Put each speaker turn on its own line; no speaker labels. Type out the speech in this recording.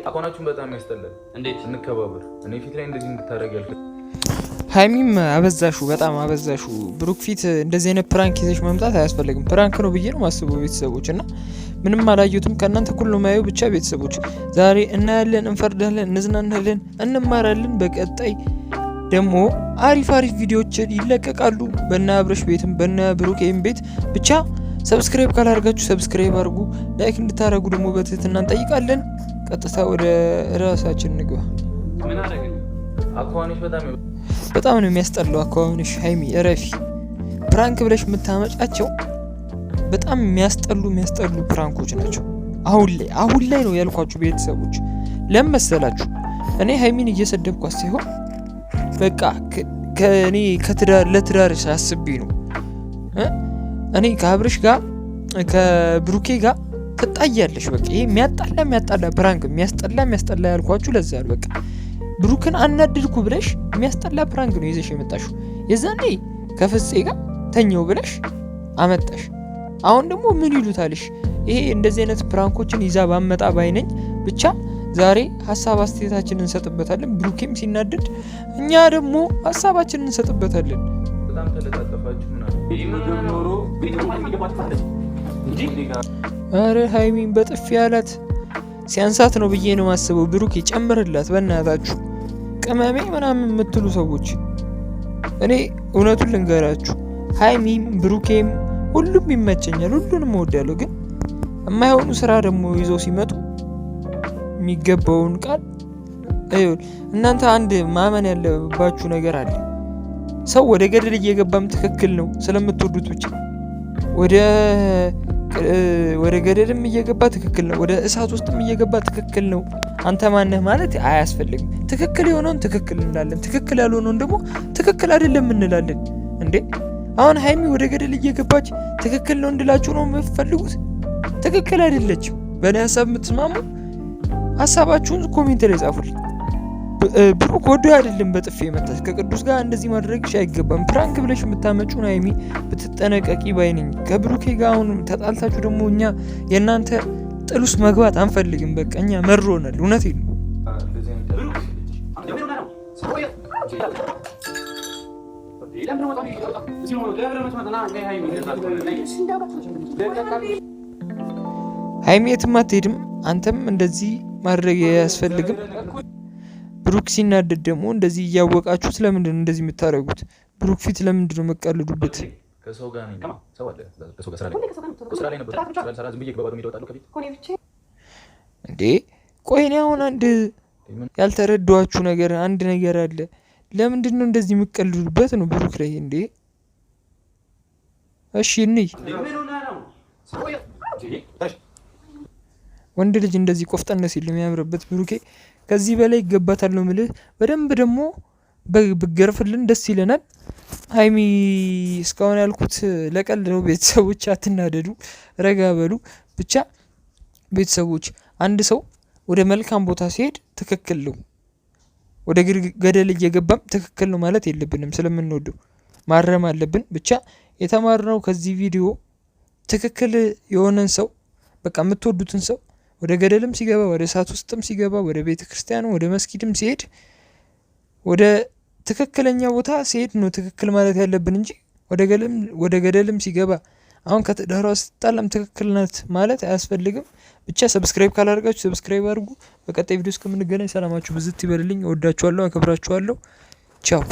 አቋናችሁን በጣም ያስጠላል። እንዴት እንከባበር? እኔ ፊት ላይ እንደዚህ እንድታደርግ ያልኩት
ሀይሚም አበዛሹ፣ በጣም አበዛሹ። ብሩክ ፊት እንደዚህ አይነት ፕራንክ ይዘሽ መምጣት አያስፈልግም። ፕራንክ ነው ብዬ ነው ማስበው ቤተሰቦች እና ምንም አላየሁትም ከእናንተ ሁሉ ማየው ብቻ ቤተሰቦች ዛሬ እናያለን፣ እንፈርዳለን፣ እንዝናናለን፣ እንማራለን። በቀጣይ ደግሞ አሪፍ ቪዲዮዎች ይለቀቃሉ በእነ አብረሽ ቤትም በእነ ብሩኬም ቤት ብቻ። ሰብስክራይብ ካላደርጋችሁ ሰብስክራይብ አድርጉ፣ ላይክ እንድታደርጉ ደግሞ በትህትና እንጠይቃለን። ቀጥታ ወደ ራሳችን እንግባ።
ምን አደረገ? አኳንሽ
በጣም ነው የሚያስጠላው። አኳንሽ ሀይሚ እረፊ። ፕራንክ ብለሽ የምታመጫቸው በጣም የሚያስጠሉ ፕራንኮች ናቸው። አሁን ላይ ነው ያልኳችሁ ቤተሰቦች። ለምን መሰላችሁ? እኔ ሀይሚን እየሰደብኳት ሳይሆን በቃ ከኔ ለትዳር አስቤ ነው። እኔ ከአብርሽ ጋር ከብሩኬ ጋር ትጣያለሽ። በቃ ይሄ የሚያጣላ ፕራንክ የሚያስጠላ ያልኳችሁ ለዛ ነው። በቃ ብሩክን አናድድኩ ብለሽ የሚያስጠላ ፕራንክ ነው ይዘሽ የመጣሽው። የዛኔ ከፍፄ ጋር ተኘው ብለሽ አመጣሽ። አሁን ደግሞ ምን ይሉታልሽ? ይሄ እንደዚህ አይነት ፕራንኮችን ይዛ ባመጣ ባይነኝ። ብቻ ዛሬ ሀሳብ አስተያየታችንን እንሰጥበታለን። ብሩኬም ሲናደድ እኛ ደግሞ ሀሳባችንን እንሰጥበታለን።
በጣም ተለጣጣፋችሁ ምናምን
አረ ሀይሚን በጥፊ ያላት ሲያንሳት ነው ብዬ ነው ማስበው። ብሩክ ይጨምርላት በእናታችሁ። ቅመሜ ምናምን የምትሉ ሰዎች እኔ እውነቱን ልንገራችሁ፣ ሀይሚም ብሩኬም ሁሉም ይመቸኛል፣ ሁሉንም እወዳለሁ። ግን የማይሆኑ ስራ ደግሞ ይዘው ሲመጡ የሚገባውን ቃል እናንተ አንድ ማመን ያለባችሁ ነገር አለ። ሰው ወደ ገደል እየገባም ትክክል ነው ስለምትወዱት ብቻ። ወደ ገደልም እየገባ ትክክል ነው፣ ወደ እሳት ውስጥም እየገባ ትክክል ነው። አንተ ማነህ ማለት አያስፈልግም። ትክክል የሆነውን ትክክል እንላለን፣ ትክክል ያልሆነውን ደግሞ ትክክል አይደለም እንላለን። እንዴ አሁን ሀይሚ ወደ ገደል እየገባች ትክክል ነው እንድላችሁ ነው የምትፈልጉት? ትክክል አይደለችም። በእኔ ሀሳብ የምትስማሙ ሀሳባችሁን ኮሜንት ላይ ጻፉልኝ። ብሩክ ወዶ አይደለም በጥፊ የመታች። ከቅዱስ ጋር እንደዚህ ማድረግሽ አይገባም። ፕራንክ ብለሽ የምታመጩን ሀይሚ ብትጠነቀቂ ባይነኝ። ከብሩኬ ጋር አሁን ተጣልታችሁ ደግሞ እኛ የእናንተ ጥል ውስጥ መግባት አንፈልግም። በቃ እኛ መሮናል። እውነቴን ነው። ሀይሚ የትም አትሄድም። አንተም እንደዚህ ማድረግ አያስፈልግም። ብሩክ ሲናደድ ደግሞ እንደዚህ እያወቃችሁ ስለምንድን ነው እንደዚህ የምታደርጉት? ብሩክ ፊት ለምንድን ነው መቀልዱበት?
ከሰው ጋር ነኝ። ሰው አለ ከሰው ጋር ስራ ላይ ነበር። ስራ ዝም ብዬ ገባሁ የሚወጣሉ ከፊት
እንዴ። ቆይ እኔ አሁን አንድ ያልተረዳኋችሁ ነገር አንድ ነገር አለ። ለምንድን ነው እንደዚህ የምቀልዱበት ነው ብሩክ ላይ እንዴ? እሺ እንይ። ወንድ ልጅ እንደዚህ ቆፍጠን ሲል የሚያምርበት ብሩኬ ከዚህ በላይ ይገባታል ነው የምልህ። በደንብ ደግሞ ብገርፍልን ደስ ይለናል። ሀይሚ እስካሁን ያልኩት ለቀልድ ነው። ቤተሰቦች አትናደዱ፣ ረጋ በሉ ብቻ። ቤተሰቦች አንድ ሰው ወደ መልካም ቦታ ሲሄድ ትክክል ነው፣ ወደ ገደል እየገባም ትክክል ነው ማለት የለብንም። ስለምንወደው ማረም አለብን። ብቻ የተማርነው ከዚህ ቪዲዮ ትክክል የሆነን ሰው በቃ የምትወዱትን ሰው ወደ ገደልም ሲገባ ወደ እሳት ውስጥም ሲገባ ወደ ቤተ ክርስቲያኑ ወደ መስጊድም ሲሄድ ወደ ትክክለኛ ቦታ ሲሄድ ነው ትክክል ማለት ያለብን እንጂ ወደ ገደልም ሲገባ አሁን ከትዳሯ ስትጣላም ትክክል ናት ማለት አያስፈልግም። ብቻ ሰብስክራይብ ካላደርጋችሁ ሰብስክራይብ አድርጉ። በቀጣይ ቪዲዮ እስከምንገናኝ ሰላማችሁ ብዝት ይበልልኝ። እወዳችኋለሁ፣ አከብራችኋለሁ። ቻው